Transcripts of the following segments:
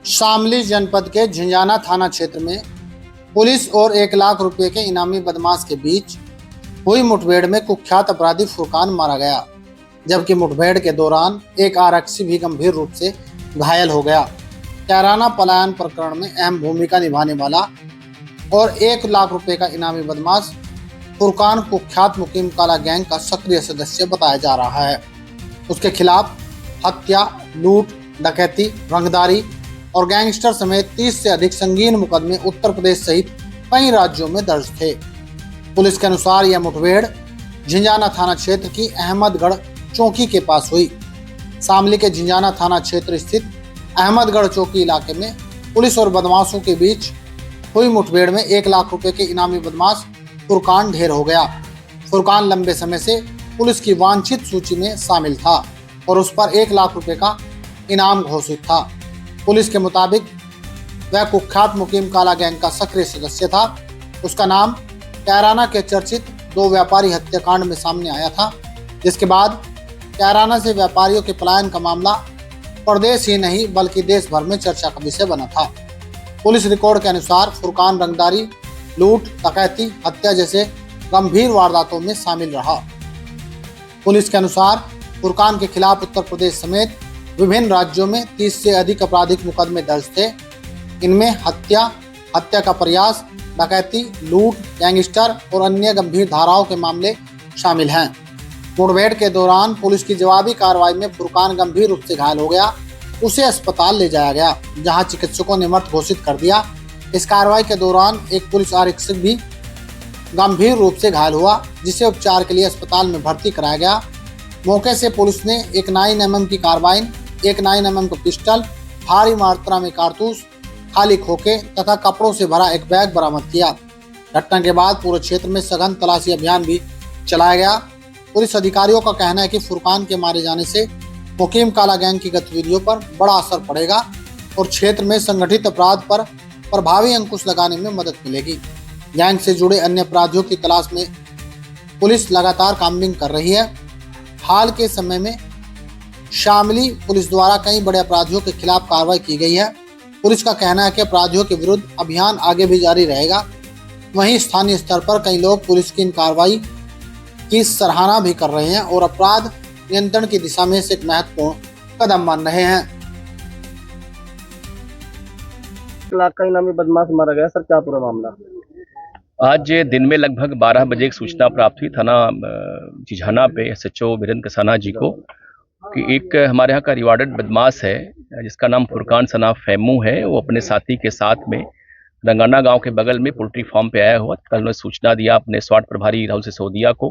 शामली जनपद के झिंझाना थाना क्षेत्र में पुलिस और 1 लाख रुपए के इनामी बदमाश के बीच हुई मुठभेड़ में कुख्यात अपराधी फुरकान मारा गया, जबकि मुठभेड़ के दौरान एक आरक्षी भी गंभीर रूप से घायल हो गया। कैराना पलायन प्रकरण में अहम भूमिका निभाने वाला और 1 लाख रुपए का इनामी बदमाश फुरकान कुख्यात मुकीम काला गैंग का सक्रिय सदस्य बताया जा रहा है। उसके खिलाफ हत्या, लूट, डकैती, रंगदारी और गैंगस्टर समेत 30 से अधिक संगीन मुकदमे उत्तर प्रदेश सहित कई राज्यों में दर्ज थे। पुलिस के अनुसार यह मुठभेड़ झिंझाना थाना क्षेत्र की अहमदगढ़ चौकी के पास हुई। शामली के झिंझाना थाना क्षेत्र स्थित अहमदगढ़ चौकी इलाके में पुलिस और बदमाशों के बीच हुई मुठभेड़ में 1 लाख रुपए के इनामी बदमाश फुरकान ढेर हो गया। फुरकान लंबे समय से पुलिस की वांछित सूची में शामिल था और उस पर 1 लाख रुपए का इनाम घोषित था। पुलिस के मुताबिक वह कुख्यात मुकीम काला गैंग का सक्रिय सदस्य था। उसका नाम कैराना के चर्चित 2 व्यापारी हत्याकांड में सामने आया था, जिसके बाद कैराना से व्यापारियों के पलायन का मामला प्रदेश ही नहीं बल्कि देश भर में चर्चा का विषय बना था। पुलिस रिकॉर्ड के अनुसार फुरकान रंगदारी, लूट, डकैती, हत्या जैसे गंभीर वारदातों में शामिल रहा। पुलिस के अनुसार फुरकान के खिलाफ उत्तर प्रदेश समेत विभिन्न राज्यों में 30 से अधिक आपराधिक मुकदमे दर्ज थे। इनमें हत्या, हत्या का प्रयास, डकैती, लूट, गैंगस्टर और अन्य गंभीर धाराओं के मामले शामिल हैं। मुठभेड़ के दौरान पुलिस की जवाबी कार्रवाई में फुरकान गंभीर रूप से घायल हो गया। उसे अस्पताल ले जाया गया, जहां चिकित्सकों ने मृत घोषित कर दिया। इस कार्रवाई के दौरान एक पुलिस आरक्षक भी गंभीर रूप से घायल हुआ, जिसे उपचार के लिए अस्पताल में भर्ती कराया गया। मौके से पुलिस ने एक 9mm की कार्बाइन, एक 9mm का पिस्टल, भारी मात्रा में कारतूस, खाली खोखे तथा कपड़ों से भरा एक बैग बरामद किया। घटना के बाद पूरे क्षेत्र में सघन तलाशी अभियान भी चलाया गया। पुलिस अधिकारियों का कहना है कि फुरकान के मारे जाने से मुकीम काला गैंग की गतिविधियों पर बड़ा असर पड़ेगा और क्षेत्र में संगठित अपराध पर प्रभावी अंकुश लगाने में मदद मिलेगी। गैंग से जुड़े अन्य अपराधियों की तलाश में पुलिस लगातार कामगिरी कर रही है। हाल के समय में शामली पुलिस द्वारा कई बड़े अपराधियों के खिलाफ कार्रवाई की गई है। पुलिस का कहना है कि अपराधियों के विरुद्ध अभियान आगे भी जारी रहेगा। वहीं स्थानीय स्तर पर कई लोग पुलिस की इन कार्रवाई की सराहना भी कर रहे हैं और अपराध नियंत्रण की दिशा में से एक महत्वपूर्ण कदम मान रहे हैं। 1 लाख का इनामी बदमाश मारा गया सर, क्या पूरा मामला? आज दिन में लगभग 12 बजे एक सूचना प्राप्त हुई थाना झिंझाना पे SHO वीरेंद्र कसाना जी को कि एक हमारे यहाँ का रिवार्डेड बदमाश है जिसका नाम फुरकान सना फैमू है। वो अपने साथी के साथ में रंगाना गांव के बगल में पोल्ट्री फार्म पे आया हुआ। कल उन्होंने सूचना दिया अपने स्वाट प्रभारी राहुल सिसोदिया को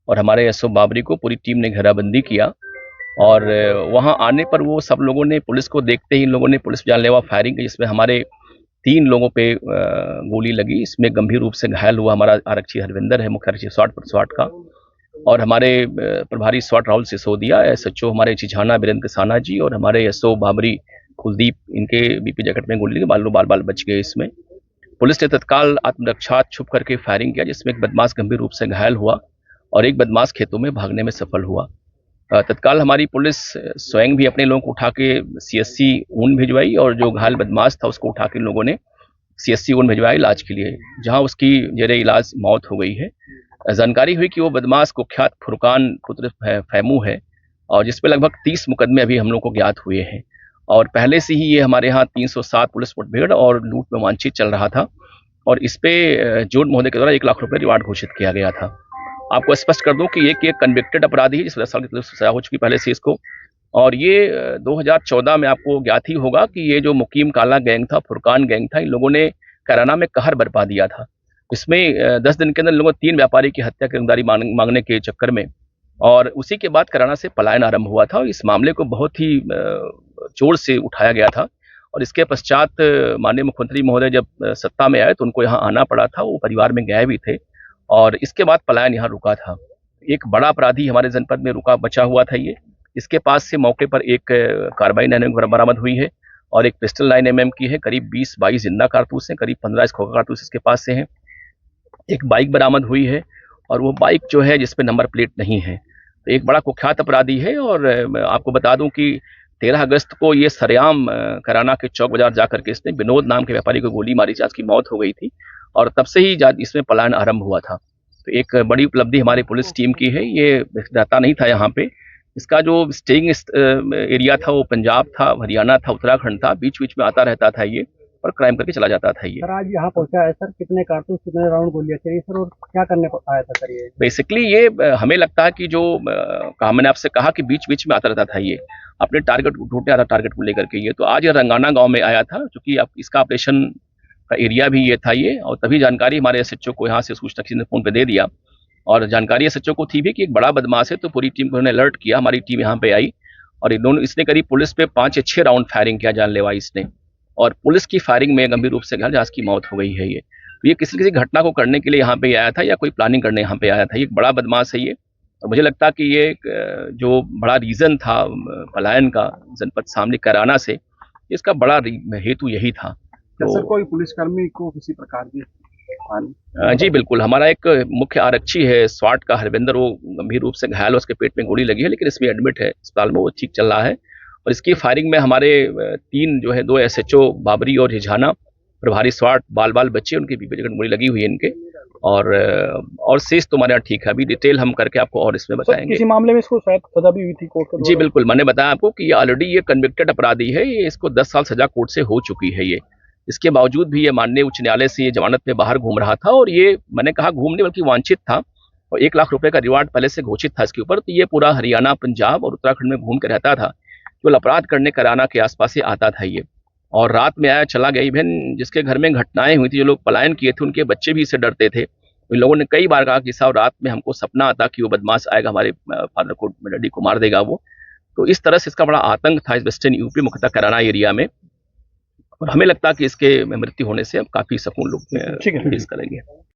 और हमारे SO बाबरी को। पूरी टीम ने घेराबंदी किया और वहाँ आने पर वो सब लोगों ने पुलिस को देखते ही इन लोगों ने पुलिस जानलेवा फायरिंग की, जिसमें हमारे 3 लोगों पे गोली लगी। इसमें गंभीर रूप से घायल हुआ हमारा आरक्षी हरविंदर है, मुख्य आरक्षी स्वाट का, और हमारे प्रभारी स्वाट राहुल सिसोदिया, SHO हमारे झिंझाना वीरेंद्र कसाना जी और हमारे SO बाबरी कुलदीप, इनके BP जैकेट में गोली लगी, बाल बच गए। इसमें पुलिस ने तत्काल आत्मरक्षा छुप करके फायरिंग किया, जिसमें एक बदमाश गंभीर रूप से घायल हुआ और एक बदमाश खेतों में भागने में सफल हुआ। तत्काल हमारी पुलिस स्वयं भी अपने लोगों को उठा के CSC ऊन भिजवाई और जो घायल बदमाश था उसको उठा के लोगों ने CSC ऊन भिजवाया इलाज के लिए, जहां उसकी जेरे इलाज मौत हो गई है। जानकारी हुई कि वो बदमाश कुख्यात फुरकान पुत्र फैमू है और जिसपे लगभग 30 मुकदमे अभी हम लोग को ज्ञात हुए हैं और पहले से ही ये हमारे यहाँ 307 पुलिस मुठभेड़ और लूट में वांछित चल रहा था और इस पे जोड़ महोदय के द्वारा 1 लाख रुपए रिवार्ड घोषित किया गया था। आपको स्पष्ट कर दूं कि ये कन्विक्टेड अपराधी है, जिस 10 साल की सजा हो चुकी पहले से इसको, और ये 2014 में आपको ज्ञात ही होगा कि ये जो मुकीम काला गैंग था, फुरकान गैंग था, इन लोगों ने कैराना में कहर बरपा दिया था। इसमें 10 दिन के अंदर लोगों 3 व्यापारी की हत्या की रंगदारी मांगने के चक्कर में, और उसी के बाद कैराना से पलायन आरंभ हुआ था। इस मामले को बहुत ही जोर से उठाया गया था और इसके पश्चात माननीय मुख्यमंत्री महोदय जब सत्ता में आए तो उनको यहाँ आना पड़ा था। वो परिवार में गए भी थे और इसके बाद पलायन यहाँ रुका था। एक बड़ा अपराधी हमारे जनपद में बचा हुआ था ये। इसके पास से मौके पर एक कार्बाइन 9mm बरामद हुई है और एक पिस्टल 9mm की है। करीब 20-22 जिंदा कारतूस हैं, करीब 15 खोखा कारतूस इसके पास से हैं। एक बाइक बरामद हुई है और वो बाइक जो है जिसपे नंबर प्लेट नहीं है। तो एक बड़ा कुख्यात अपराधी है और आपको बता दूं कि 13 अगस्त को ये सरेआम कराना के चौक बाजार जाकर के इसने विनोद नाम के व्यापारी को गोली मारी, जिसकी मौत हो गई थी और तब से ही इसमें पलायन आरंभ हुआ था। तो एक बड़ी उपलब्धि हमारी पुलिस टीम की है। ये रहता नहीं था यहाँ पे, इसका जो स्टेइंग एरिया था वो पंजाब था, हरियाणा था, उत्तराखंड था, बीच बीच में आता रहता था ये और क्राइम करके चला जाता था ये। सर आज यहाँ पहुंचा है सर, कितने कारतूस कितने राउंड गोलियां चली सर, और क्या करने आया था सर ये? बेसिकली ये हमें लगता है कि जो मैंने आपसे कहा कि बीच बीच में आता रहता था ये, अपने टारगेट को ढूंढने आता टारगेट को लेकर के ये। तो आज ये रंगाना गांव में आया था, क्योंकि इसका ऑपरेशन का एरिया भी ये था ये, और तभी जानकारी हमारे एसएचओ को यहाँ से सूचना किसी ने फोन पे दे दिया और जानकारी एसएचओ को थी भी कि एक बड़ा बदमाश है, तो पूरी टीम को उन्होंने अलर्ट किया। हमारी टीम यहाँ पे आई और इसने करीब पुलिस पे 5 या 6 राउंड फायरिंग किया जानलेवा इसने, और पुलिस की फायरिंग में गंभीर रूप से घायल, जहाँ की मौत हो गई है ये। तो ये किसी घटना को करने के लिए यहाँ पे आया था या कोई प्लानिंग करने यहाँ पे आया था। ये एक बड़ा बदमाश है ये, और मुझे लगता कि ये जो बड़ा रीजन था पलायन का जनपद शामली कराना से, इसका बड़ा हेतु यही था। तो कोई पुलिसकर्मी को किसी प्रकार की जी बिल्कुल, हमारा एक मुख्य आरक्षी है स्वाट का हरविंदर, वो गंभीर रूप से घायल है, उसके पेट में गोली लगी है, लेकिन इसमें एडमिट है अस्पताल में, वो ठीक चल रहा है। और इसकी फायरिंग में हमारे 3 जो है 2 एसएचओ बाबरी और रिझाना, प्रभारी स्वाट, बाल बच्चे, उनकी भी गोली लगी हुई है इनके, और शेष तो हमारे यहाँ ठीक है। अभी डिटेल हम करके आपको और इसमें बताएंगे। किसी मामले में इसको शायद सजा भी हुई थी कोर्ट के? जी बिल्कुल, मैंने बताया आपको कि ये ऑलरेडी ये कन्विक्टेड अपराधी है, ये इसको 10 साल सजा कोर्ट से हो चुकी है ये। इसके बावजूद भी ये माननीय उच्च न्यायालय से ये जमानत में बाहर घूम रहा था, और ये मैंने कहा घूमने बल्कि वांछित था, और 1 लाख रुपए का रिवार्ड पहले से घोषित था इसके ऊपर। तो ये पूरा हरियाणा, पंजाब और उत्तराखंड में घूम के रहता था, केवल अपराध करने कराना के आसपास ही आता था ये, और रात में आया चला गया। इवन जिसके घर में घटनाएं हुई थी, जो लोग पलायन किए थे, उनके बच्चे भी इससे डरते थे। उन लोगों ने कई बार कहा कि साहब रात में हमको सपना आता कि वो बदमाश आएगा, हमारे फादर को, डैडी को मार देगा वो। तो इस तरह से इसका बड़ा आतंक था इस वेस्टर्न यूपी मुख्यतः कराना एरिया में, और हमें लगता कि इसके मृत्यु होने से अब काफी सकून लोग फेस करेंगे।